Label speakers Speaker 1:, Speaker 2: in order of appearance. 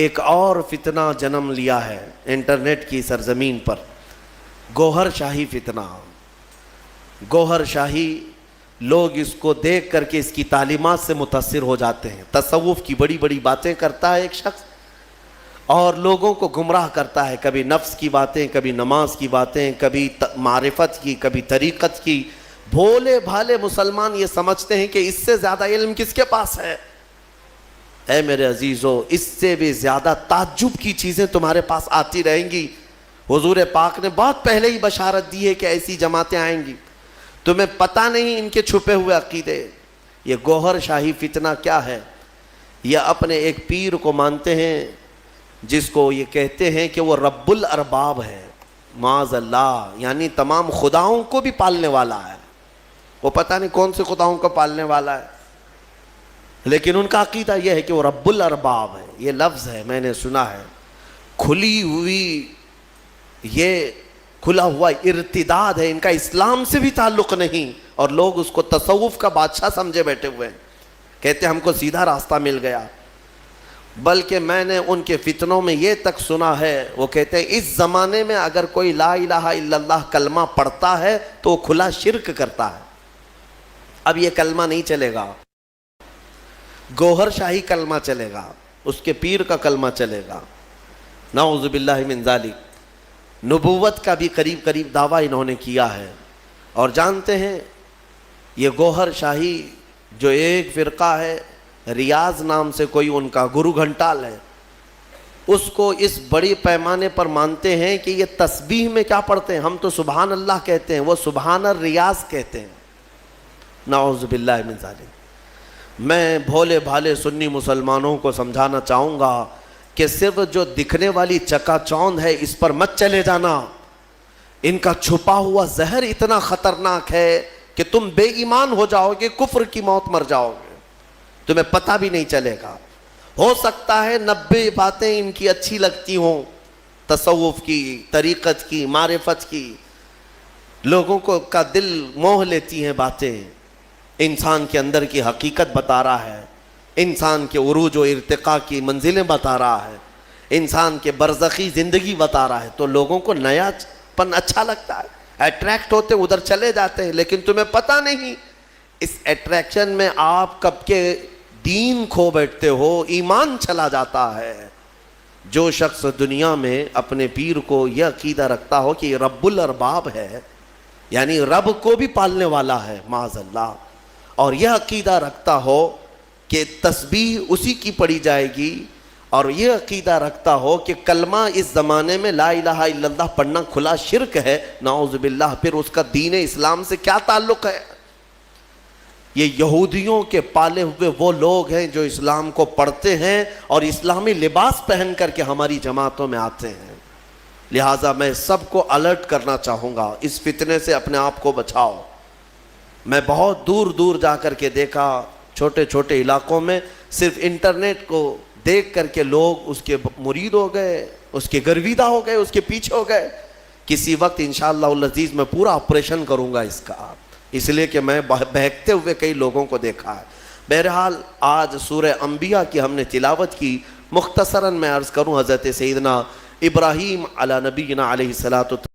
Speaker 1: ایک اور فتنہ جنم لیا ہے انٹرنیٹ کی سرزمین پر، گوہر شاہی فتنہ۔ گوہر شاہی، لوگ اس کو دیکھ کر کے اس کی تعلیمات سے متاثر ہو جاتے ہیں۔ تصوف کی بڑی بڑی باتیں کرتا ہے ایک شخص اور لوگوں کو گمراہ کرتا ہے، کبھی نفس کی باتیں، کبھی نماز کی باتیں، کبھی معرفت کی، کبھی طریقت کی۔ بھولے بھالے مسلمان یہ سمجھتے ہیں کہ اس سے زیادہ علم کس کے پاس ہے؟ اے میرے عزیزو، اس سے بھی زیادہ تعجب کی چیزیں تمہارے پاس آتی رہیں گی۔ حضور پاک نے بہت پہلے ہی بشارت دی ہے کہ ایسی جماعتیں آئیں گی، تمہیں پتہ نہیں ان کے چھپے ہوئے عقیدے۔ یہ گوہر شاہی فتنہ کیا ہے؟ یہ اپنے ایک پیر کو مانتے ہیں جس کو یہ کہتے ہیں کہ وہ رب الارباب ہے، معاذ اللہ، یعنی تمام خداؤں کو بھی پالنے والا ہے۔ وہ پتہ نہیں کون سے خداؤں کو پالنے والا ہے، لیکن ان کا عقیدہ یہ ہے کہ وہ رب الارباب ہے۔ یہ لفظ ہے، میں نے سنا ہے، کھلی ہوئی، یہ کھلا ہوا ارتداد ہے، ان کا اسلام سے بھی تعلق نہیں، اور لوگ اس کو تصوف کا بادشاہ سمجھے بیٹھے ہوئے ہیں، کہتے ہیں ہم کو سیدھا راستہ مل گیا۔ بلکہ میں نے ان کے فتنوں میں یہ تک سنا ہے، وہ کہتے ہیں اس زمانے میں اگر کوئی لا الہ الا اللہ کلمہ پڑھتا ہے تو وہ کھلا شرک کرتا ہے۔ اب یہ کلمہ نہیں چلے گا، گوہر شاہی کلمہ چلے گا، اس کے پیر کا کلمہ چلے گا، نعوذ باللہ من ذالک۔ نبوت کا بھی قریب قریب دعویٰ انہوں نے کیا ہے۔ اور جانتے ہیں یہ گوہر شاہی جو ایک فرقہ ہے، ریاض نام سے کوئی ان کا گرو گھنٹال ہے، اس کو اس بڑی پیمانے پر مانتے ہیں کہ یہ تسبیح میں کیا پڑھتے ہیں؟ ہم تو سبحان اللہ کہتے ہیں، وہ سبحان الریاض کہتے ہیں، نعوذ باللہ من ذالک۔ میں بھولے بھالے سنی مسلمانوں کو سمجھانا چاہوں گا کہ صرف جو دکھنے والی چکا چوند ہے اس پر مت چلے جانا۔ ان کا چھپا ہوا زہر اتنا خطرناک ہے کہ تم بے ایمان ہو جاؤ گے، کفر کی موت مر جاؤ گے، تمہیں پتہ بھی نہیں چلے گا۔ ہو سکتا ہے 90 باتیں ان کی اچھی لگتی ہوں، تصوف کی، طریقت کی، معرفت کی، لوگوں کو کا دل موہ لیتی ہیں باتیں، انسان کے اندر کی حقیقت بتا رہا ہے، انسان کے عروج و ارتقاء کی منزلیں بتا رہا ہے، انسان کے برزخی زندگی بتا رہا ہے، تو لوگوں کو نیا پن اچھا لگتا ہے، اٹریکٹ ہوتے ادھر چلے جاتے ہیں، لیکن تمہیں پتہ نہیں اس اٹریکشن میں آپ کب کے دین کھو بیٹھتے ہو، ایمان چلا جاتا ہے۔ جو شخص دنیا میں اپنے پیر کو یہ عقیدہ رکھتا ہو کہ یہ رب الارباب ہے، یعنی رب کو بھی پالنے والا ہے، معاذ اللہ، اور یہ عقیدہ رکھتا ہو کہ تسبیح اسی کی پڑھی جائے گی، اور یہ عقیدہ رکھتا ہو کہ کلمہ اس زمانے میں لا الہ الا اللہ پڑھنا کھلا شرک ہے، نعوذ باللہ، پھر اس کا دین اسلام سے کیا تعلق ہے؟ یہ یہودیوں کے پالے ہوئے وہ لوگ ہیں جو اسلام کو پڑھتے ہیں اور اسلامی لباس پہن کر کے ہماری جماعتوں میں آتے ہیں۔ لہٰذا میں سب کو الرٹ کرنا چاہوں گا، اس فتنے سے اپنے آپ کو بچاؤ۔ میں بہت دور دور جا کر کے دیکھا، چھوٹے چھوٹے علاقوں میں صرف انٹرنیٹ کو دیکھ کر کے لوگ اس کے مرید ہو گئے، اس کے گرویدہ ہو گئے، اس کے پیچھے ہو گئے۔ کسی وقت انشاءاللہ العزیز میں پورا آپریشن کروں گا اس کا، اس لیے کہ میں بہکتے ہوئے کئی لوگوں کو دیکھا ہے۔ بہرحال آج سورہ انبیاء کی ہم نے تلاوت کی، مختصراً میں عرض کروں، حضرت سیدنا ابراہیم علی نبینا علیہ الصلوۃ